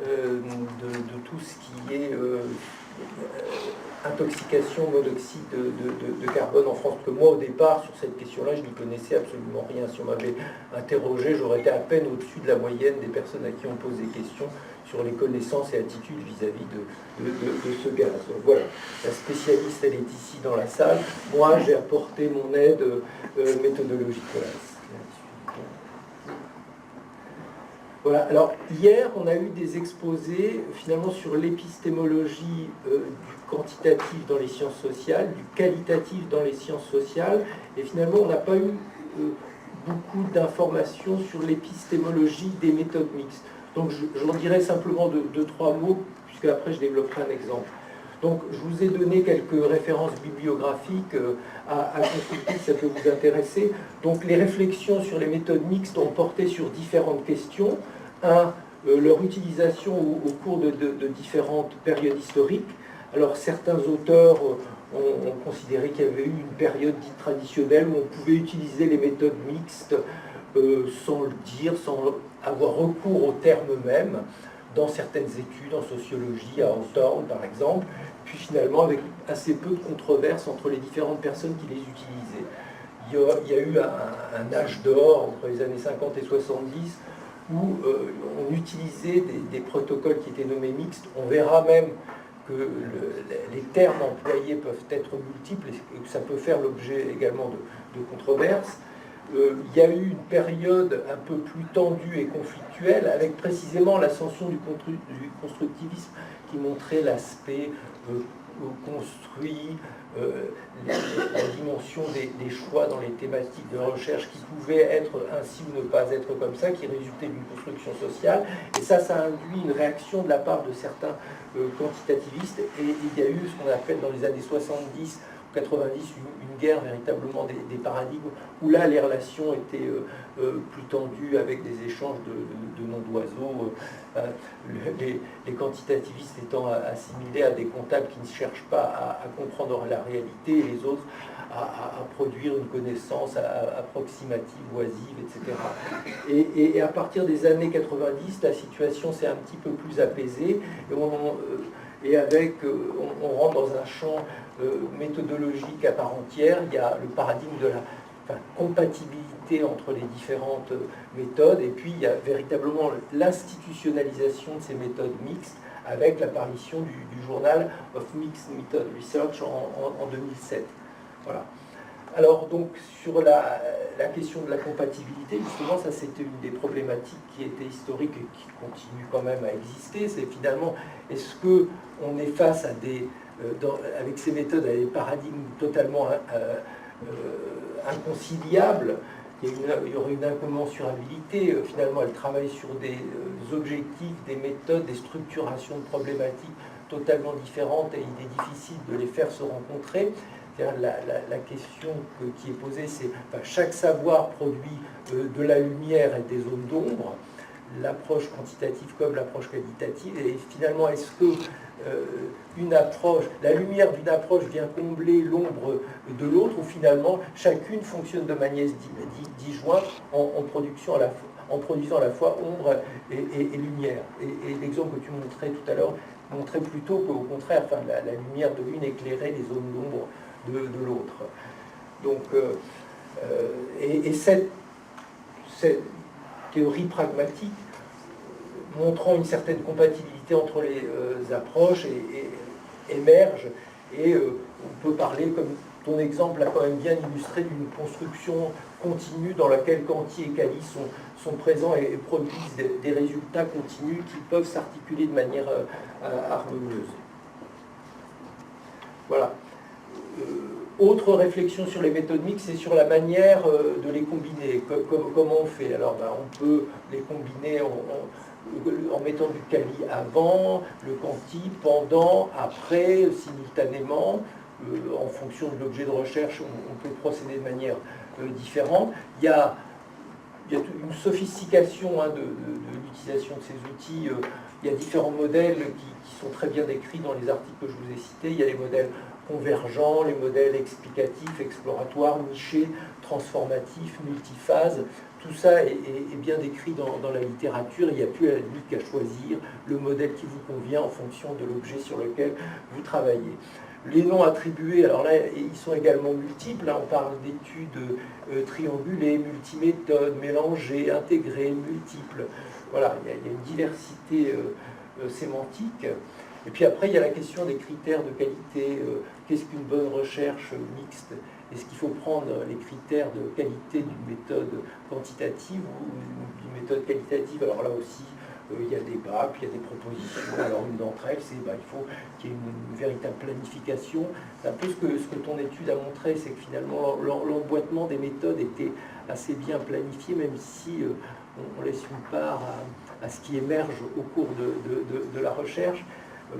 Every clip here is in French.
de tout ce qui est intoxication monoxyde de carbone en France. Parce que moi, au départ, sur cette question-là, je n'y connaissais absolument rien. Si on m'avait interrogé, j'aurais été à peine au-dessus de la moyenne des personnes à qui on pose des questions sur les connaissances et attitudes vis-à-vis de ce gaz. Donc voilà, la spécialiste, elle est ici dans la salle. Moi, j'ai apporté mon aide méthodologique. Voilà, alors hier, on a eu des exposés finalement sur l'épistémologie du quantitatif dans les sciences sociales, du qualitatif dans les sciences sociales, et finalement, on n'a pas eu beaucoup d'informations sur l'épistémologie des méthodes mixtes. Donc, j'en dirai simplement deux, trois mots, puisque après, je développerai un exemple. Donc, je vous ai donné quelques références bibliographiques à consulter si ça peut vous intéresser. Donc, les réflexions sur les méthodes mixtes ont porté sur différentes questions. Un, leur utilisation au cours de différentes périodes historiques. Alors, certains auteurs ont considéré qu'il y avait eu une période dite traditionnelle où on pouvait utiliser les méthodes mixtes sans le dire, sans avoir recours aux termes eux-mêmes, dans certaines études en sociologie, à Hawthorne par exemple, puis finalement avec assez peu de controverses entre les différentes personnes qui les utilisaient. Il y a eu un âge d'or entre les années 50 et 70 où on utilisait des protocoles qui étaient nommés mixtes. On verra même que les termes employés peuvent être multiples et que ça peut faire l'objet également de controverses. Il y a eu une période un peu plus tendue et conflictuelle avec précisément l'ascension du constructivisme qui montrait l'aspect construit, la dimension des choix dans les thématiques de recherche qui pouvaient être ainsi ou ne pas être comme ça, qui résultaient d'une construction sociale. Et ça a induit une réaction de la part de certains quantitativistes. Et il y a eu ce qu'on appelle dans les années 70 90, une guerre véritablement des paradigmes, où là les relations étaient plus tendues avec des échanges de noms d'oiseaux, les quantitativistes étant assimilés à des comptables qui ne cherchent pas à comprendre la réalité, et les autres à produire une connaissance approximative, oisive, etc. Et à partir des années 90, la situation s'est un petit peu plus apaisée, et on rentre dans un champ méthodologique à part entière. Il y a le paradigme de la compatibilité entre les différentes méthodes, et puis il y a véritablement l'institutionnalisation de ces méthodes mixtes avec l'apparition du journal of Mixed Method Research en 2007. Voilà. Alors donc sur la question de la compatibilité, justement, ça c'était une des problématiques qui était historique et qui continue quand même à exister. C'est finalement, est-ce qu'on est face à avec ces méthodes à des paradigmes totalement inconciliables? Il y aurait une incommensurabilité. Finalement, elle travaille sur des objectifs, des méthodes, des structurations de problématiques totalement différentes, et il est difficile de les faire se rencontrer. La question qui est posée, c'est chaque savoir produit de la lumière et des zones d'ombre, l'approche quantitative comme l'approche qualitative, et finalement, est-ce que la lumière d'une approche vient combler l'ombre de l'autre, ou finalement chacune fonctionne de manière disjointe en produisant à la fois ombre et lumière. Et l'exemple que tu montrais tout à l'heure montrait plutôt qu'au contraire, la lumière de l'une éclairait les zones d'ombre de l'autre. Donc, cette théorie pragmatique montrant une certaine compatibilité entre les approches émerge, et on peut parler, comme ton exemple a quand même bien illustré, d'une construction continue dans laquelle quanti et quali sont présents et produisent des résultats continus qui peuvent s'articuler de manière harmonieuse. Voilà. Autre réflexion sur les méthodes mixtes, c'est sur la manière de les combiner. Comment on fait? Alors, on peut les combiner en mettant du quali avant, le quanti pendant, après, simultanément. En fonction de l'objet de recherche, on peut procéder de manière différente. Il y a une sophistication de l'utilisation de ces outils. Il y a différents modèles qui sont très bien décrits dans les articles que je vous ai cités. Il y a les modèles convergents, les modèles explicatifs, exploratoires, nichés, transformatifs, multiphases. Tout ça est bien décrit dans la littérature. Il n'y a plus à la limite qu'à choisir le modèle qui vous convient en fonction de l'objet sur lequel vous travaillez. Les noms attribués, alors là, ils sont également multiples. Là, on parle d'études triangulées, multiméthodes, mélangées, intégrées, multiples. Voilà, il y a une diversité sémantique. Et puis après, il y a la question des critères de qualité. Qu'est-ce qu'une bonne recherche mixte? Est-ce qu'il faut prendre les critères de qualité d'une méthode quantitative ou d'une méthode qualitative? Alors là aussi, il y a débat, puis il y a des propositions. Alors une d'entre elles, c'est il faut qu'il y ait une véritable planification. C'est un peu ce que ton étude a montré, c'est que finalement l'emboîtement des méthodes était assez bien planifié, même si on laisse une part à ce qui émerge au cours de la recherche.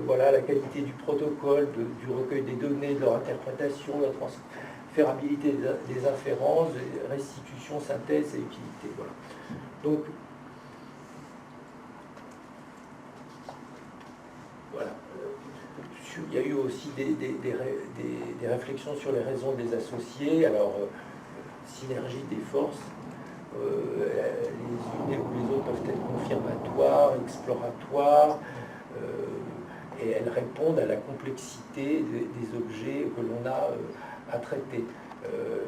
Voilà, la qualité du protocole, du recueil des données, de leur interprétation, de la transférabilité des inférences, restitution, synthèse et utilité. Voilà. Donc, voilà. Il y a eu aussi des réflexions sur les raisons des associés. Alors, synergie des forces, les unes ou les autres peuvent être confirmatoires, exploratoires, et elles répondent à la complexité des objets que l'on a à traiter.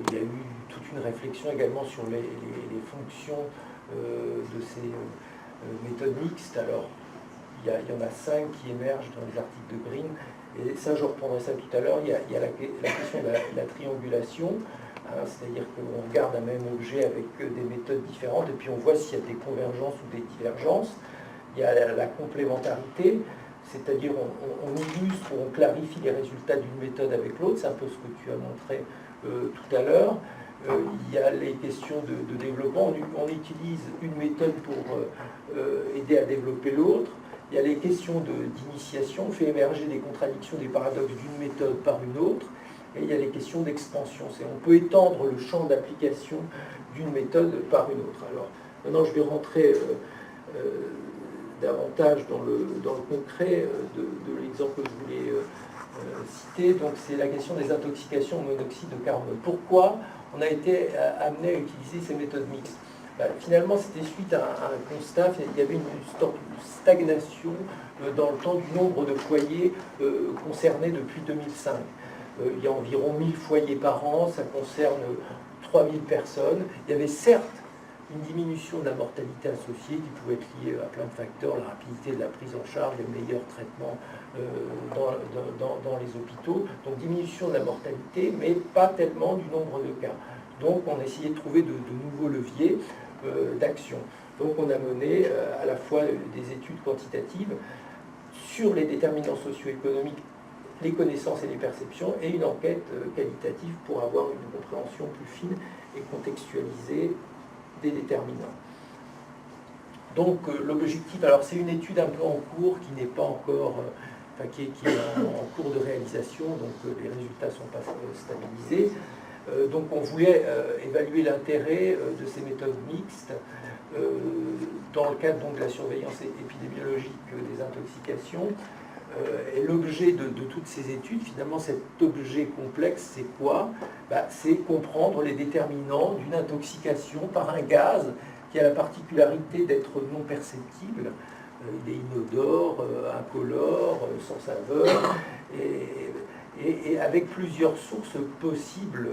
Il y a eu toute une réflexion également sur les fonctions de ces méthodes mixtes. Alors, il y en a 5 qui émergent dans les articles de Green, et ça, je reprendrai ça tout à l'heure. Il y a la question de la triangulation, hein, c'est-à-dire qu'on regarde un même objet avec des méthodes différentes, et puis on voit s'il y a des convergences ou des divergences. Il y a la complémentarité, c'est-à-dire on illustre ou on clarifie les résultats d'une méthode avec l'autre, c'est un peu ce que tu as montré tout à l'heure. Il y a les questions de développement, on utilise une méthode pour aider à développer l'autre. Il y a les questions d'initiation, on fait émerger des contradictions, des paradoxes d'une méthode par une autre. Et il y a les questions d'expansion, on peut étendre le champ d'application d'une méthode par une autre. Alors maintenant je vais rentrer davantage dans le concret de l'exemple que je voulais citer. Donc c'est la question des intoxications au monoxyde de carbone. Pourquoi on a été amené à utiliser ces méthodes mixtes? Finalement, c'était suite à un constat, il y avait une stagnation dans le temps du nombre de foyers concernés depuis 2005. Il y a environ 1000 foyers par an, ça concerne 3000 personnes. Il y avait certes une diminution de la mortalité associée qui pouvait être liée à plein de facteurs, la rapidité de la prise en charge, les meilleurs traitements dans les hôpitaux. Donc diminution de la mortalité, mais pas tellement du nombre de cas. Donc on a essayé de trouver de nouveaux leviers d'action. Donc on a mené à la fois des études quantitatives sur les déterminants socio-économiques, les connaissances et les perceptions, et une enquête qualitative pour avoir une compréhension plus fine et contextualisée des déterminants. Donc l'objectif, alors c'est une étude un peu en cours qui n'est pas encore, qui est en cours de réalisation, donc les résultats ne sont pas stabilisés. Donc on voulait évaluer l'intérêt de ces méthodes mixtes dans le cadre donc, de la surveillance épidémiologique des intoxications. Et l'objet de toutes ces études, finalement cet objet complexe, c'est quoi? C'est comprendre les déterminants d'une intoxication par un gaz qui a la particularité d'être non perceptible. Il est inodore, incolore, sans saveur, et avec plusieurs sources possibles,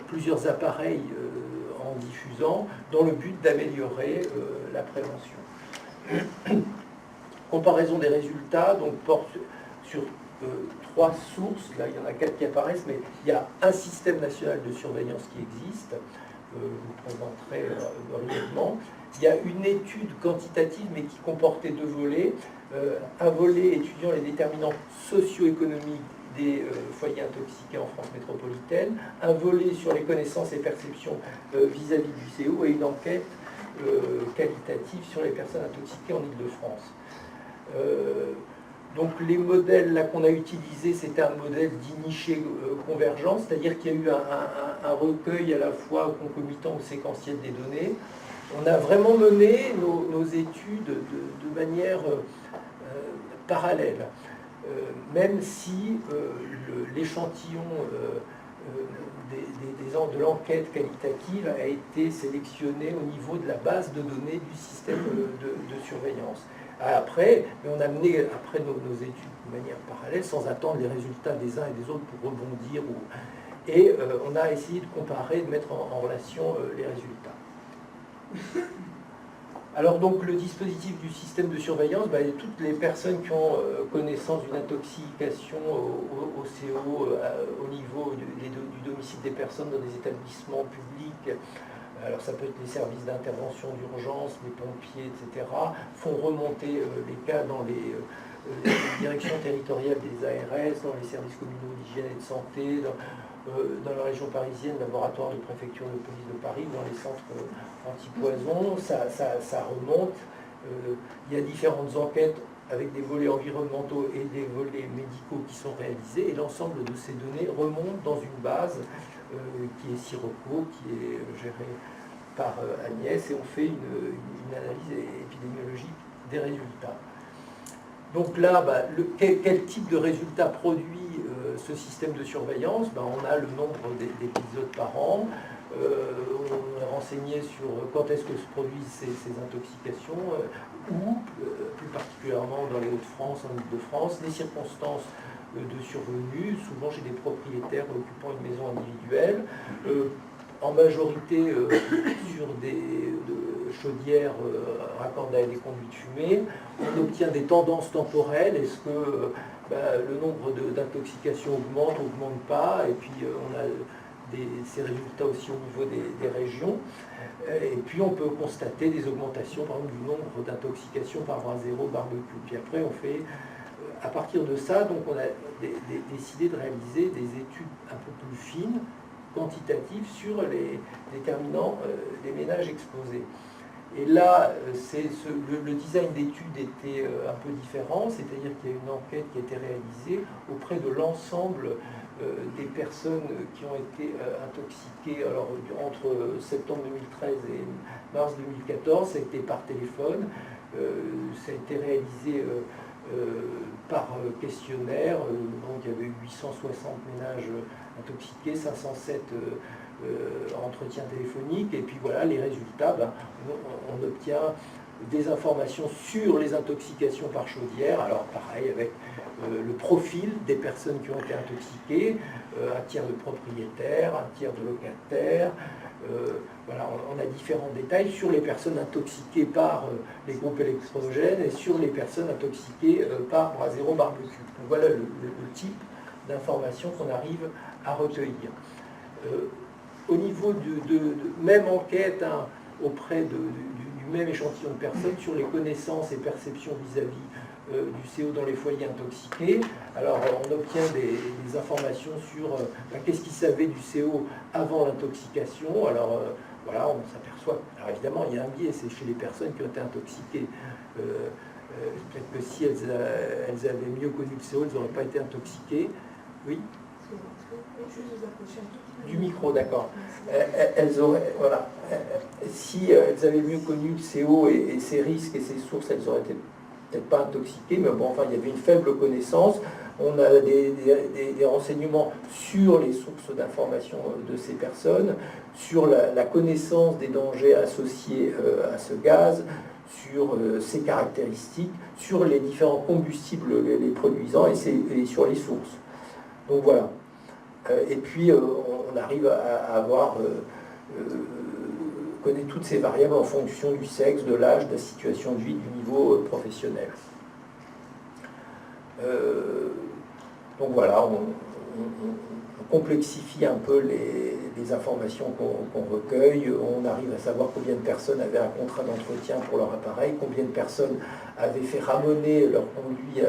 plusieurs appareils en diffusant, dans le but d'améliorer la prévention. Comparaison des résultats, donc porte sur 3 sources, là il y en a 4 qui apparaissent, mais il y a un système national de surveillance qui existe, je vous présenterai brièvement. Il y a une étude quantitative, mais qui comportait 2 volets. Un volet étudiant les déterminants socio-économiques des foyers intoxiqués en France métropolitaine, un volet sur les connaissances et perceptions vis-à-vis du CO, et une enquête qualitative sur les personnes intoxiquées en Île-de-France. Donc les modèles là qu'on a utilisés, c'était un modèle dit niché convergent, c'est-à-dire qu'il y a eu un recueil à la fois concomitant ou séquentiel des données. On a vraiment mené nos études de manière parallèle. même si l'échantillon de l'enquête qualitative a été sélectionné au niveau de la base de données du système de surveillance. Après, on a mené après nos études de manière parallèle, sans attendre les résultats des uns et des autres pour rebondir. Et on a essayé de comparer, de mettre en relation les résultats. Alors donc le dispositif du système de surveillance, toutes les personnes qui ont connaissance d'une intoxication au CO au niveau du domicile des personnes dans des établissements publics, alors ça peut être les services d'intervention d'urgence, les pompiers, etc., font remonter les cas dans les directions territoriales des ARS, dans les services communaux d'hygiène et de santé, dans la région parisienne, laboratoire de préfecture de police de Paris, dans les centres anti-poison, ça remonte. Il y a différentes enquêtes avec des volets environnementaux et des volets médicaux qui sont réalisés, et l'ensemble de ces données remontent dans une base qui est Sirocco, qui est gérée par Agnès, et on fait une analyse épidémiologique des résultats. Donc là, quel type de résultat produit ce système de surveillance? On a le nombre d'épisodes par an, on est renseigné sur quand est-ce que se produisent ces intoxications, ou plus particulièrement dans les Hauts-de-France, en Ile-de-France, les circonstances de survenue, souvent chez des propriétaires occupant une maison individuelle, en majorité sur des chaudières raccordées à des conduits de fumée. On obtient des tendances temporelles. Est-ce que le nombre d'intoxications augmente pas? Et puis on a ces résultats aussi au niveau des régions. Et puis on peut constater des augmentations, par exemple, du nombre d'intoxications par bras zéro barbecue. Puis après on fait, à partir de ça, donc on a décidé de réaliser des études un peu plus fines, quantitatives, sur les déterminants des ménages exposés. Et là, le design d'étude était un peu différent, c'est-à-dire qu'il y a une enquête qui a été réalisée auprès de l'ensemble des personnes qui ont été intoxiquées. Alors, entre septembre 2013 et mars 2014, ça a été par téléphone, ça a été réalisé par questionnaire, donc il y avait 860 ménages intoxiqués, 507 entretiens téléphoniques, et puis voilà, les résultats, on obtient des informations sur les intoxications par chaudière, alors pareil avec le profil des personnes qui ont été intoxiquées, un tiers de propriétaires, un tiers de locataires, voilà, on a différents détails sur les personnes intoxiquées par les groupes électrogènes et sur les personnes intoxiquées par bras zéro barbecue. Donc voilà le type d'informations qu'on arrive à recueillir. Au niveau de même enquête auprès du même échantillon de personnes sur les connaissances et perceptions vis-à-vis du CO dans les foyers intoxiqués. Alors on obtient des informations sur qu'est-ce qu'ils savaient du CO avant l'intoxication. Alors voilà, on s'aperçoit, alors évidemment il y a un biais, c'est chez les personnes qui ont été intoxiquées. Peut-être que si elles avaient mieux connu le CO, elles n'auraient pas été intoxiquées. Oui. Du micro, d'accord. Elles auraient, voilà. Si elles avaient mieux connu le CO et ses risques et ses sources, elles auraient été peut-être pas intoxiquées, mais bon, enfin, il y avait une faible connaissance. On a des renseignements sur les sources d'information de ces personnes, sur la connaissance des dangers associés à ce gaz, sur ses caractéristiques, sur les différents combustibles les produisant et sur les sources. Donc voilà. Et puis on arrive à avoir connaît toutes ces variables en fonction du sexe, de l'âge, de la situation de vie, du niveau professionnel. Donc voilà, on complexifie un peu les informations qu'on recueille. On arrive à savoir combien de personnes avaient un contrat d'entretien pour leur appareil, combien de personnes avaient fait ramener leur conduit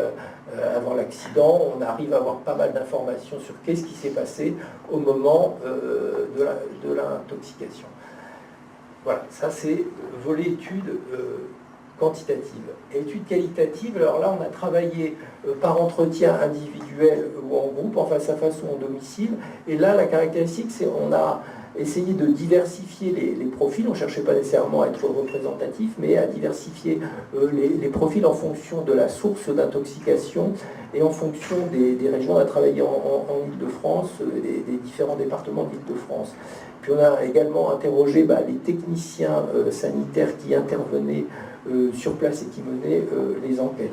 avant l'accident. On arrive à avoir pas mal d'informations sur qu'est-ce qui s'est passé au moment de l'intoxication. Voilà, ça c'est volet études quantitative. Études qualitatives, alors là on a travaillé par entretien individuel ou en groupe, en face à face ou en domicile, et là la caractéristique c'est on a essayer de diversifier les profils. On ne cherchait pas nécessairement à être représentatif, mais à diversifier les profils en fonction de la source d'intoxication et en fonction des régions. On a travaillé en Île-de-France, des différents départements d'Île-de-France. Puis on a également interrogé les techniciens sanitaires qui intervenaient sur place et qui menaient les enquêtes.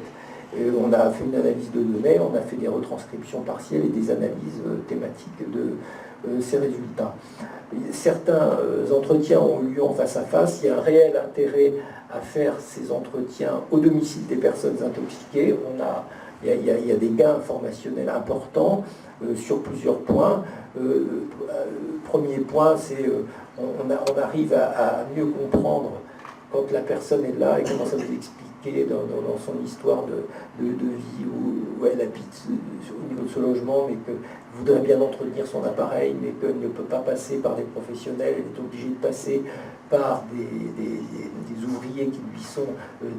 On a fait une analyse de données, on a fait des retranscriptions partielles et des analyses thématiques de ces résultats. Certains entretiens ont eu lieu en face à face. Il y a un réel intérêt à faire ces entretiens au domicile des personnes intoxiquées. Il y a des gains informationnels importants sur plusieurs points. Premier point, c'est on arrive à mieux comprendre quand la personne est là et commence à vous expliquer dans son histoire de vie où elle habite au niveau de ce logement, mais que voudrait bien entretenir son appareil, mais qu'elle ne peut pas passer par des professionnels, elle est obligée de passer par des ouvriers qui lui sont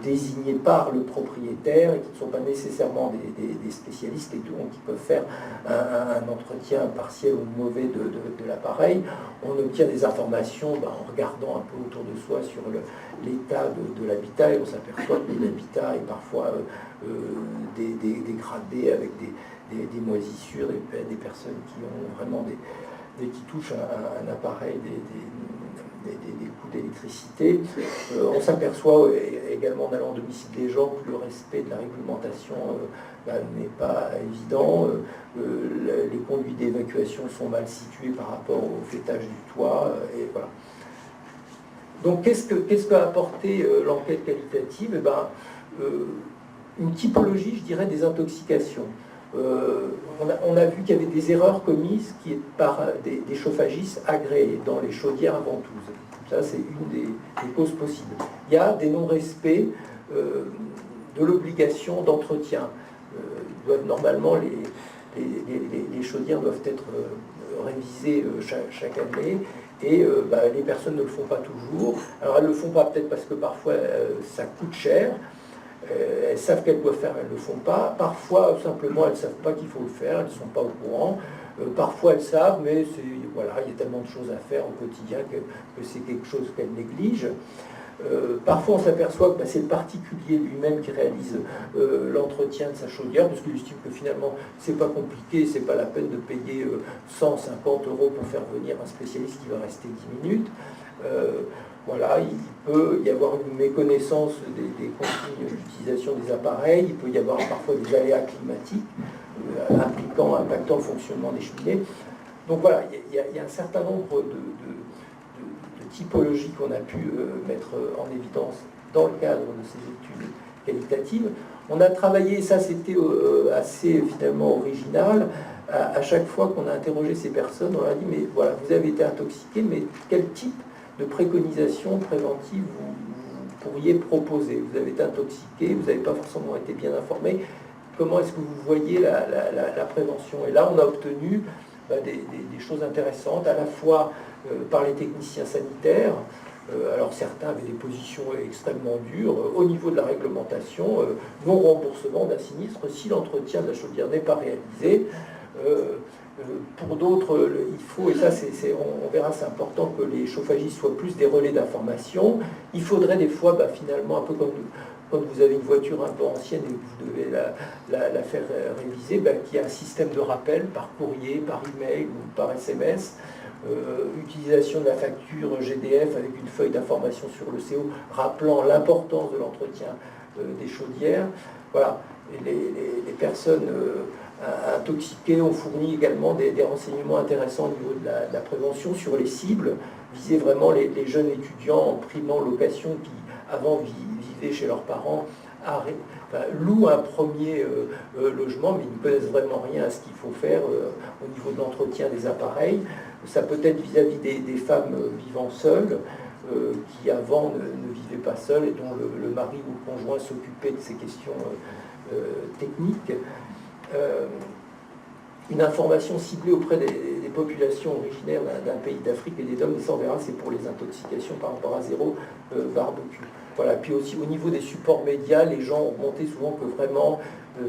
désignés par le propriétaire et qui ne sont pas nécessairement des spécialistes et donc qui peuvent faire un entretien partiel ou mauvais de l'appareil. On obtient des informations en regardant un peu autour de soi sur l'état de l'habitat et on s'aperçoit que l'habitat est parfois dégradé avec des moisissures, des personnes qui ont vraiment qui touchent un appareil, des coûts d'électricité. On s'aperçoit également en allant au domicile des gens que le respect de la réglementation n'est pas évident. Les conduits d'évacuation sont mal situés par rapport au fêtage du toit. Et voilà. Donc qu'est-ce qu'a apporté l'enquête qualitative? Une typologie, je dirais, des intoxications. On a vu qu'il y avait des erreurs commises par des chauffagistes agréés dans les chaudières à ventouse. Ça, c'est une des causes possibles. Il y a des non-respects de l'obligation d'entretien. Normalement, les chaudières doivent être révisées chaque année. Et les personnes ne le font pas toujours. Alors elles ne le font pas peut-être parce que parfois ça coûte cher. Elles savent qu'elles doivent faire, elles ne le font pas. Parfois, simplement, elles ne savent pas qu'il faut le faire, elles ne sont pas au courant. Parfois, elles savent, mais voilà, il y a tellement de choses à faire au quotidien que c'est quelque chose qu'elles négligent. Parfois, on s'aperçoit que c'est le particulier lui-même qui réalise l'entretien de sa chaudière, parce qu'il estime que finalement, c'est pas compliqué, c'est pas la peine de payer 150 € pour faire venir un spécialiste qui va rester 10 minutes. Voilà, il peut y avoir une méconnaissance des consignes d'utilisation des appareils, il peut y avoir parfois des aléas climatiques impactant le fonctionnement des cheminées. Donc voilà, il y a un certain nombre de typologies qu'on a pu mettre en évidence dans le cadre de ces études qualitatives. On a travaillé, ça c'était assez finalement original, à chaque fois qu'on a interrogé ces personnes, on leur a dit, mais voilà, vous avez été intoxiqué, mais quel type de préconisation préventive vous pourriez proposer? Vous avez été intoxiqué, vous n'avez pas forcément été bien informé. Comment est-ce que vous voyez la prévention? Et là, on a obtenu des choses intéressantes, à la fois par les techniciens sanitaires. Alors certains avaient des positions extrêmement dures au niveau de la réglementation, non-remboursement d'un sinistre si l'entretien de la chaudière n'est pas réalisé. Pour d'autres, il faut, et ça on verra, c'est important que les chauffagistes soient plus des relais d'information. Il faudrait des fois, finalement, un peu comme quand vous avez une voiture un peu ancienne et que vous devez la faire réviser, qu'il y a un système de rappel par courrier, par email ou par SMS, utilisation de la facture GDF avec une feuille d'information sur le CO rappelant l'importance de l'entretien des chaudières. Voilà, et les personnes intoxiquées ont fourni également des renseignements intéressants au niveau de la prévention sur les cibles, viser vraiment les jeunes étudiants en primo-location qui avant vivaient chez leurs parents, louent un premier logement, mais ils ne connaissent vraiment rien à ce qu'il faut faire au niveau de l'entretien des appareils. Ça peut être vis-à-vis des femmes vivant seules, qui avant ne vivaient pas seules et dont le mari ou le conjoint s'occupait de ces questions techniques. Une information ciblée auprès des populations originaires d'un pays d'Afrique et des DOM, et ça on verra, c'est pour les intoxications par rapport à zéro barbecue. Voilà. Puis aussi au niveau des supports médias, les gens ont montré souvent que vraiment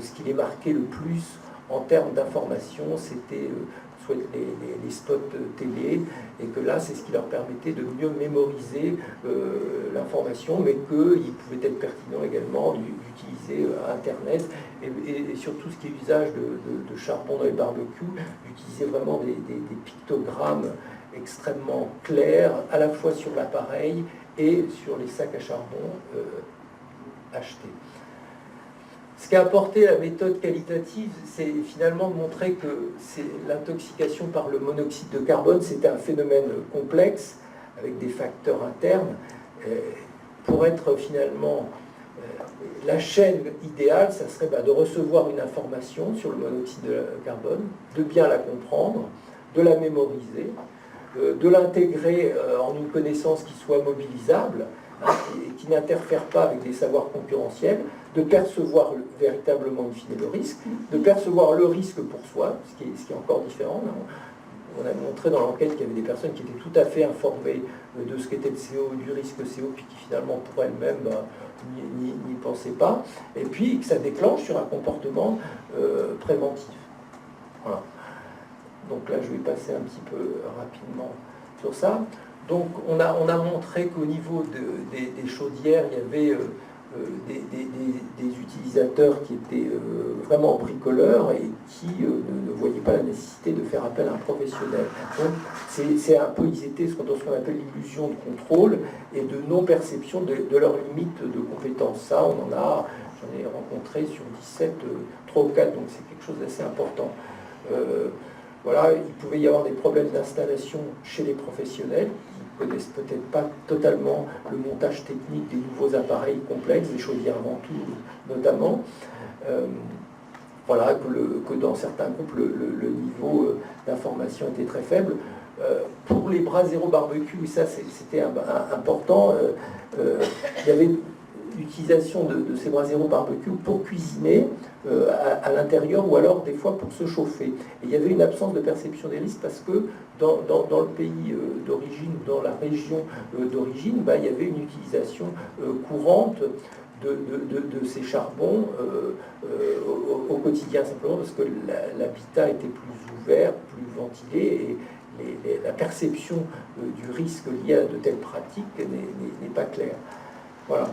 ce qui les marquait le plus en termes d'information, c'était soit les spots télé, et que là, c'est ce qui leur permettait de mieux mémoriser l'information, mais qu'il pouvait être pertinent également d'utiliser Internet, et surtout ce qui est usage de charbon dans les barbecues, d'utiliser vraiment des pictogrammes extrêmement clairs, à la fois sur l'appareil et sur les sacs à charbon achetés. Ce qu'a apporté la méthode qualitative, c'est finalement de montrer que l'intoxication par le monoxyde de carbone, c'était un phénomène complexe, avec des facteurs internes. Pour être finalement la chaîne idéale, ça serait de recevoir une information sur le monoxyde de carbone, de bien la comprendre, de la mémoriser, de l'intégrer en une connaissance qui soit mobilisable, et qui n'interfère pas avec des savoirs concurrentiels, de percevoir véritablement le risque, de percevoir le risque pour soi, ce qui est encore différent. On a montré dans l'enquête qu'il y avait des personnes qui étaient tout à fait informées de ce qu'était le CO, du risque CO, puis qui finalement pour elles-mêmes n'y pensaient pas, et puis que ça déclenche sur un comportement préventif. Voilà. Donc là, je vais passer un petit peu rapidement sur ça. Donc on a montré qu'au niveau des chaudières, il y avait des utilisateurs qui étaient vraiment bricoleurs et qui ne voyaient pas la nécessité de faire appel à un professionnel. Donc c'est un peu, ils étaient ce qu'on appelle l'illusion de contrôle et de non-perception de leurs limites de compétences. Ça, j'en ai rencontré sur 17, 3 ou 4, donc c'est quelque chose d'assez important. Voilà, il pouvait y avoir des problèmes d'installation chez les professionnels qui ne connaissent peut-être pas totalement le montage technique des nouveaux appareils complexes, des chaudières Ventoux notamment. Voilà, que dans certains groupes, le niveau d'information était très faible. Pour les bras zéro barbecue, et ça c'était important, il y avait l'utilisation de ces bras zéro barbecue pour cuisiner à l'intérieur ou alors des fois pour se chauffer. Et il y avait une absence de perception des risques parce que dans le pays d'origine, dans la région d'origine, il y avait une utilisation courante de ces charbons au quotidien, simplement parce que l'habitat était plus ouvert, plus ventilé, et la perception du risque lié à de telles pratiques n'est pas claire. Voilà.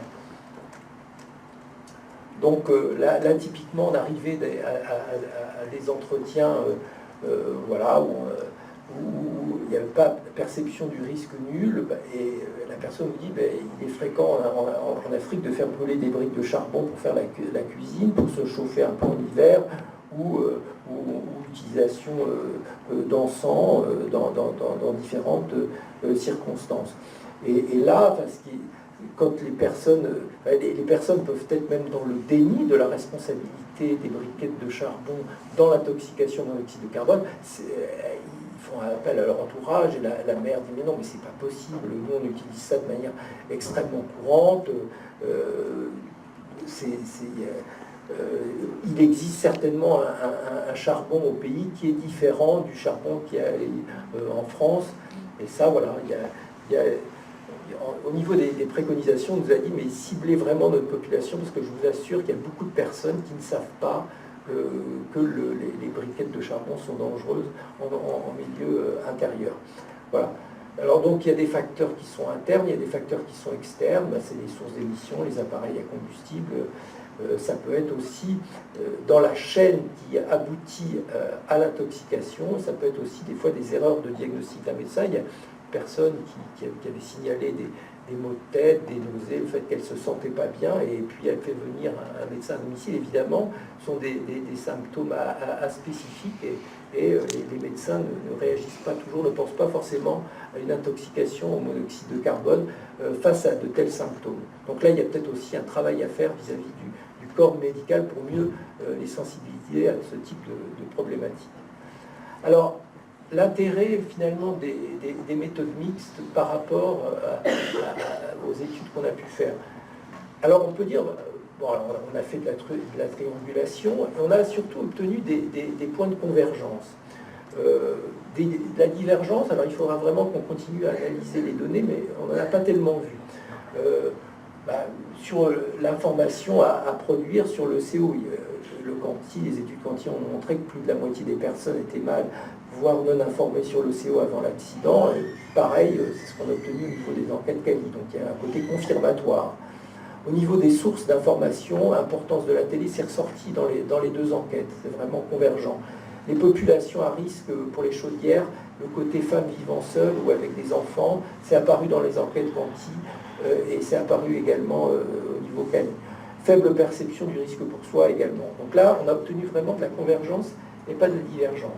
Donc là, typiquement, on arrivait à des entretiens voilà, où il n'y avait pas de perception du risque nul, et la personne nous dit il est fréquent en Afrique de faire brûler des briques de charbon pour faire la cuisine, pour se chauffer un peu en hiver, ou l'utilisation d'encens dans différentes circonstances. Et là, quand les personnes peuvent être même dans le déni de la responsabilité des briquettes de charbon dans l'intoxication au monoxyde de carbone, ils font appel à leur entourage et la mère dit mais non, mais c'est pas possible, nous on utilise ça de manière extrêmement courante, il existe certainement un charbon au pays qui est différent du charbon qu'il y a en France, et ça voilà, au niveau des préconisations, on nous a dit mais ciblez vraiment notre population, parce que je vous assure qu'il y a beaucoup de personnes qui ne savent pas que les briquettes de charbon sont dangereuses en milieu intérieur. Voilà. Alors donc il y a des facteurs qui sont internes, il y a des facteurs qui sont externes, c'est les sources d'émissions, les appareils à combustible, ça peut être aussi dans la chaîne qui aboutit à l'intoxication, ça peut être aussi des fois des erreurs de diagnostic d'un médecin. Il y a personne qui avait signalé des maux de tête, des nausées, le fait qu'elle ne se sentait pas bien, et puis elle fait venir un médecin à domicile. Évidemment, ce sont des symptômes aspécifiques, et les médecins ne réagissent pas toujours, ne pensent pas forcément à une intoxication au monoxyde de carbone face à de tels symptômes. Donc là, il y a peut-être aussi un travail à faire vis-à-vis du corps médical pour mieux les sensibiliser à ce type de problématique. Alors, l'intérêt finalement des méthodes mixtes par rapport aux études qu'on a pu faire. Alors on peut dire, alors on a fait de la triangulation, et on a surtout obtenu des points de convergence. De la divergence, alors il faudra vraiment qu'on continue à analyser les données, mais on n'en a pas tellement vu. sur l'information à produire sur le CO. Le Quanti, les études Quanti ont montré que plus de la moitié des personnes étaient mal, voire non informées sur le CO avant l'accident. Et pareil, c'est ce qu'on a obtenu au niveau des enquêtes Cali. Donc il y a un côté confirmatoire. Au niveau des sources d'information, l'importance de la télé s'est ressortie dans les deux enquêtes. C'est vraiment convergent. Les populations à risque pour les chaudières, le côté femmes vivant seules ou avec des enfants, c'est apparu dans les enquêtes Quanti et c'est apparu également au niveau Cali. Faible perception du risque pour soi également. Donc là, on a obtenu vraiment de la convergence et pas de divergence.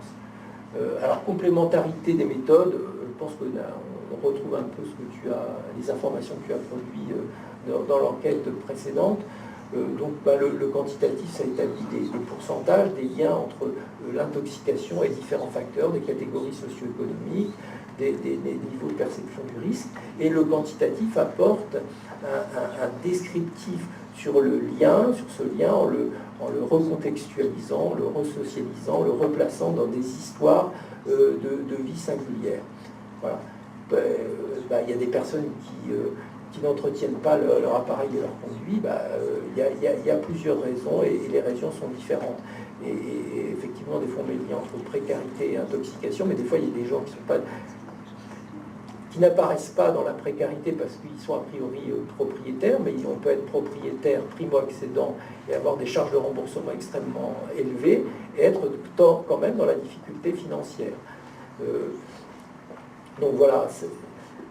Alors, complémentarité des méthodes, je pense qu'on retrouve un peu ce que tu as, les informations que tu as produites dans l'enquête précédente. Donc, le quantitatif, ça établit des pourcentages, des liens entre l'intoxication et différents facteurs, des catégories socio-économiques, des niveaux de perception du risque. Et le quantitatif apporte un descriptif sur le lien, sur ce lien, en le recontextualisant, le resocialisant, le replaçant dans des histoires de vie singulière. Voilà. Il y a des personnes qui n'entretiennent pas leur appareil et leur conduit. Il y a plusieurs raisons et les raisons sont différentes. Et effectivement, des fois, on met le lien entre précarité et intoxication, mais des fois, il y a des gens qui n'apparaissent pas dans la précarité parce qu'ils sont a priori propriétaires, mais on peut être propriétaire primo-accédant et avoir des charges de remboursement extrêmement élevées et être quand même dans la difficulté financière. Donc voilà,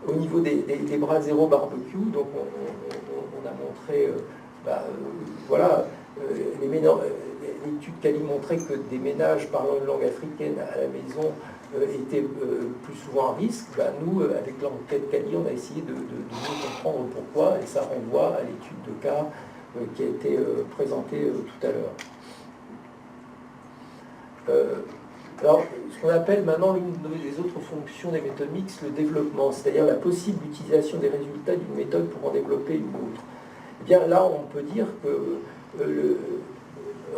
au niveau des bras zéro barbecue, donc on a montré, l'étude Cali montrait que des ménages parlant une langue africaine à la maison étaient plus souvent à risque. Nous, avec l'enquête Cali, on a essayé de mieux comprendre pourquoi, et ça renvoie à l'étude de cas qui a été présentée tout à l'heure. Alors, ce qu'on appelle maintenant l'une des autres fonctions des méthodes mixtes, le développement, c'est-à-dire la possible utilisation des résultats d'une méthode pour en développer une autre. Eh bien, là, on peut dire que le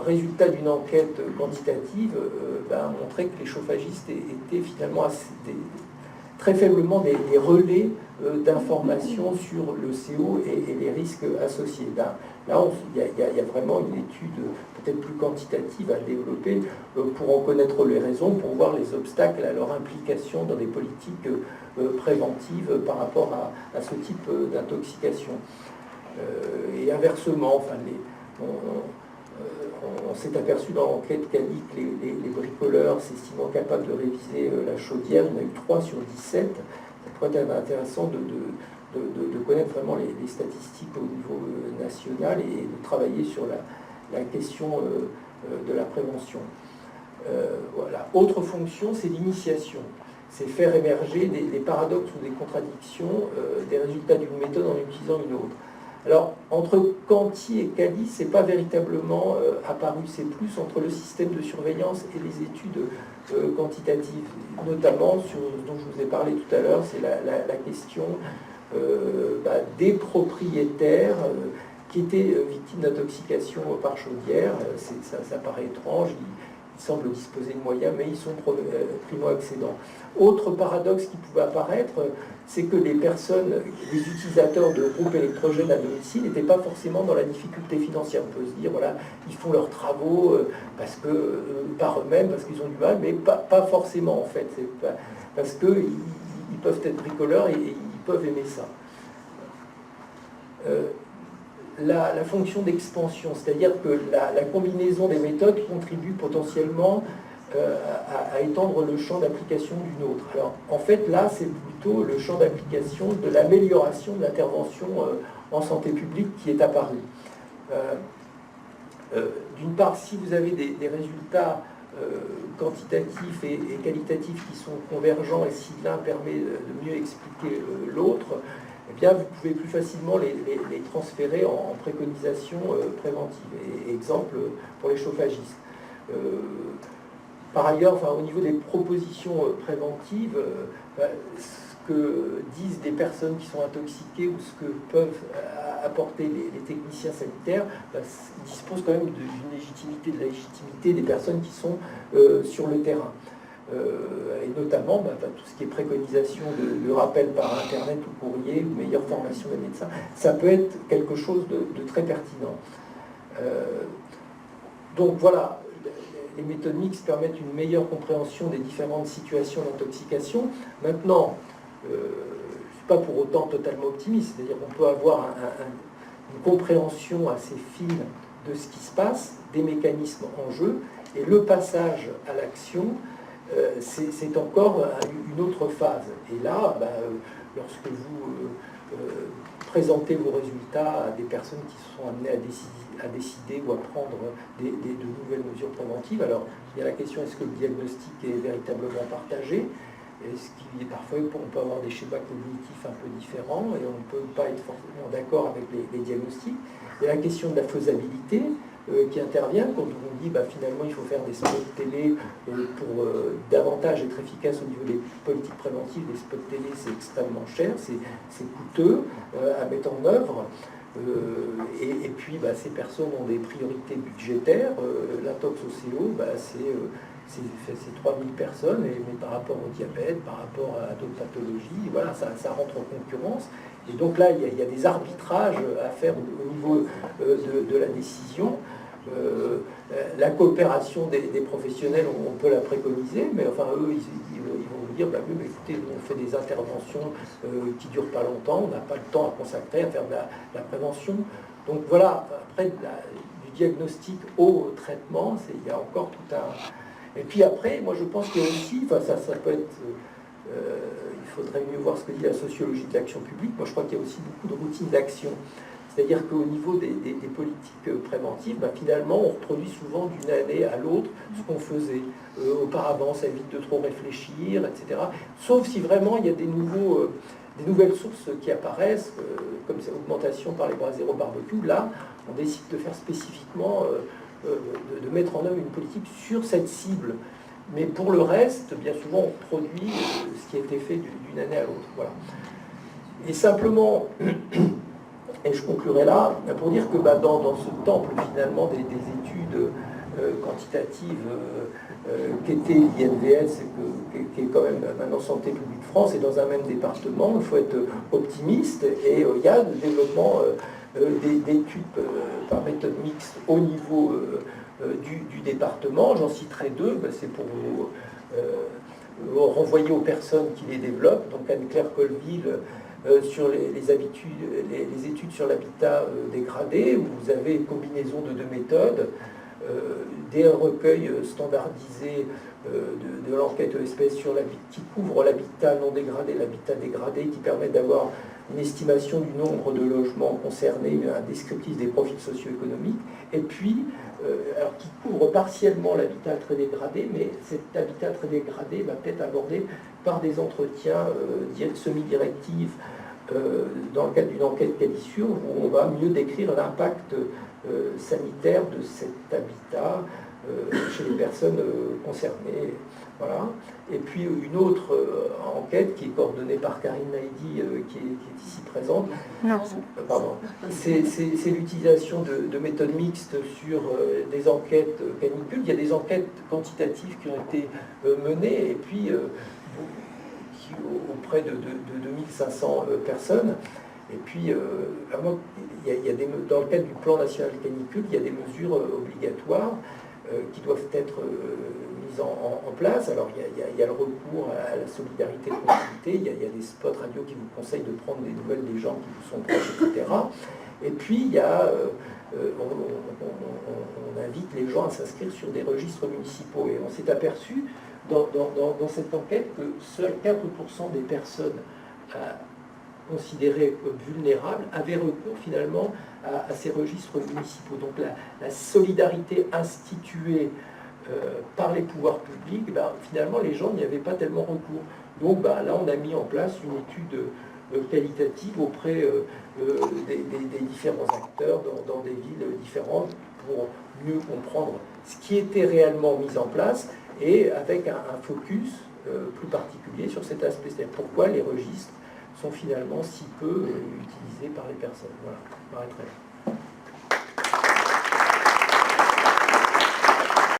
résultat d'une enquête quantitative montrait que les chauffagistes étaient finalement très faiblement des relais d'informations sur le CO et les risques associés. Là, il y a vraiment une étude peut-être plus quantitative à développer pour en connaître les raisons, pour voir les obstacles à leur implication dans des politiques préventives par rapport à ce type d'intoxication. Et inversement, on s'est aperçu dans l'enquête Cali que les bricoleurs s'estimant capables de réviser la chaudière, il y en a eu 3 sur 17. Ça pourrait être intéressant de connaître vraiment les statistiques au niveau national et de travailler sur la question de la prévention. Voilà. Autre fonction, c'est l'initiation. C'est faire émerger des paradoxes ou des contradictions des résultats d'une méthode en utilisant une autre. Alors, entre Quanti et Cali, ce n'est pas véritablement apparu, c'est plus entre le système de surveillance et les études quantitatives, notamment sur ce dont je vous ai parlé tout à l'heure, c'est la question des propriétaires qui étaient victimes d'intoxication par chaudière. Ça paraît étrange, ils semblent disposer de moyens, mais ils sont primo-accédants. Autre paradoxe qui pouvait apparaître, c'est que les utilisateurs de groupes électrogènes à domicile n'étaient pas forcément dans la difficulté financière. On peut se dire, voilà, ils font leurs travaux par eux-mêmes, parce qu'ils ont du mal, mais pas forcément en fait. Parce qu'ils peuvent être bricoleurs et ils peuvent aimer ça. La fonction d'expansion, c'est-à-dire que la combinaison des méthodes contribue potentiellement à étendre le champ d'application d'une autre. Alors, en fait, là, c'est plutôt le champ d'application de l'amélioration de l'intervention en santé publique qui est apparu. D'une part, si vous avez des résultats quantitatifs et qualitatifs qui sont convergents, et si l'un permet de mieux expliquer l'autre, eh bien, vous pouvez plus facilement les transférer en préconisation préventive. Exemple pour les chauffagistes. Par ailleurs, au niveau des propositions préventives, ce que disent des personnes qui sont intoxiquées ou ce que peuvent apporter les techniciens sanitaires disposent quand même d'une légitimité, de la légitimité des personnes qui sont sur le terrain. et notamment tout ce qui est préconisation de rappel par Internet ou courrier, ou meilleure formation des médecins, ça peut être quelque chose de très pertinent. Donc voilà, les méthodes mixtes permettent une meilleure compréhension des différentes situations d'intoxication. Maintenant, je ne suis pas pour autant totalement optimiste, c'est-à-dire qu'on peut avoir une compréhension assez fine de ce qui se passe, des mécanismes en jeu, et le passage à l'action, c'est encore une autre phase. Et là, lorsque vous présentez vos résultats à des personnes qui se sont amenées à décider ou à prendre de nouvelles mesures préventives, alors il y a la question, est-ce que le diagnostic est véritablement partagé? Est-ce qu'il est parfois, on peut avoir des schémas cognitifs un peu différents et on ne peut pas être forcément d'accord avec les diagnostics. Il y a la question de la faisabilité qui intervient quand on dit finalement il faut faire des spots télé pour davantage être efficace au niveau des politiques préventives. Les spots télé, c'est extrêmement cher, c'est coûteux à mettre en œuvre. Et puis ces personnes ont des priorités budgétaires. L'intox au CO, c'est 3000 personnes, mais par rapport au diabète, par rapport à d'autres pathologies, voilà, ça rentre en concurrence. Et donc là, il y a des arbitrages à faire au niveau de la décision. La coopération des professionnels, on peut la préconiser, mais enfin, eux, ils vont vous dire, oui, mais écoutez, on fait des interventions qui ne durent pas longtemps, on n'a pas le temps à consacrer à faire de la prévention. Donc voilà, après, du diagnostic au traitement, il y a encore tout un... Et puis après, moi je pense qu'il y a aussi, ça peut être... il faudrait mieux voir ce que dit la sociologie de l'action publique. Moi je crois qu'il y a aussi beaucoup de routines d'action. C'est-à-dire qu'au niveau des politiques préventives, finalement, on reproduit souvent d'une année à l'autre ce qu'on faisait. Auparavant, ça évite de trop réfléchir, etc. Sauf si vraiment il y a des nouvelles sources qui apparaissent, comme cette augmentation par les bras zéro barbecue. Là, on décide de faire spécifiquement, de mettre en œuvre une politique sur cette cible. Mais pour le reste, bien souvent, on produit ce qui a été fait d'une année à l'autre. Voilà. Et simplement... Et je conclurai là pour dire que dans ce temple finalement des études quantitatives qu'était l'INVS, qui est quand même maintenant Santé publique France, et dans un même département, il faut être optimiste, et il y a le développement d'études par méthode mixte au niveau du département. J'en citerai deux, c'est pour vous renvoyer aux personnes qui les développent. Donc Anne-Claire Colville, sur les études sur l'habitat dégradé, où vous avez une combinaison de deux méthodes, des recueils standardisés de l'enquête espèce qui couvre l'habitat non dégradé, l'habitat dégradé, qui permet d'avoir une estimation du nombre de logements concernés, un descriptif des profils socio-économiques, et puis alors qui couvre partiellement l'habitat très dégradé, mais cet habitat très dégradé va peut-être abordé par des entretiens semi-directifs dans le cadre d'une enquête Qualisure, où on va mieux décrire l'impact sanitaire de cet habitat chez les personnes concernées. Voilà. Et puis une autre enquête qui est coordonnée par Karine Naidi, qui est ici présente. Non. Pardon. C'est l'utilisation de méthodes mixtes sur des enquêtes canicules. Il y a des enquêtes quantitatives qui ont été menées, et puis auprès de 2500 personnes. Et puis, vraiment, dans le cadre du plan national canicule, il y a des mesures obligatoires qui doivent être mises en place. Alors, il y a le recours à la solidarité de proximité, il y a des spots radio qui vous conseillent de prendre des nouvelles des gens qui vous sont proches, etc. Et puis, il y a... on invite les gens à s'inscrire sur des registres municipaux. Et on s'est aperçu dans cette enquête que seuls 4% des personnes considérées comme vulnérables avaient recours finalement à ces registres municipaux. Donc la solidarité instituée par les pouvoirs publics, finalement les gens n'y avaient pas tellement recours. Donc là on a mis en place une étude qualitative auprès des différents acteurs dans des villes différentes pour mieux comprendre ce qui était réellement mis en place, et avec un focus plus particulier sur cet aspect, c'est-à-dire pourquoi les registres sont finalement si peu utilisés par les personnes. Voilà, je m'arrêterai là.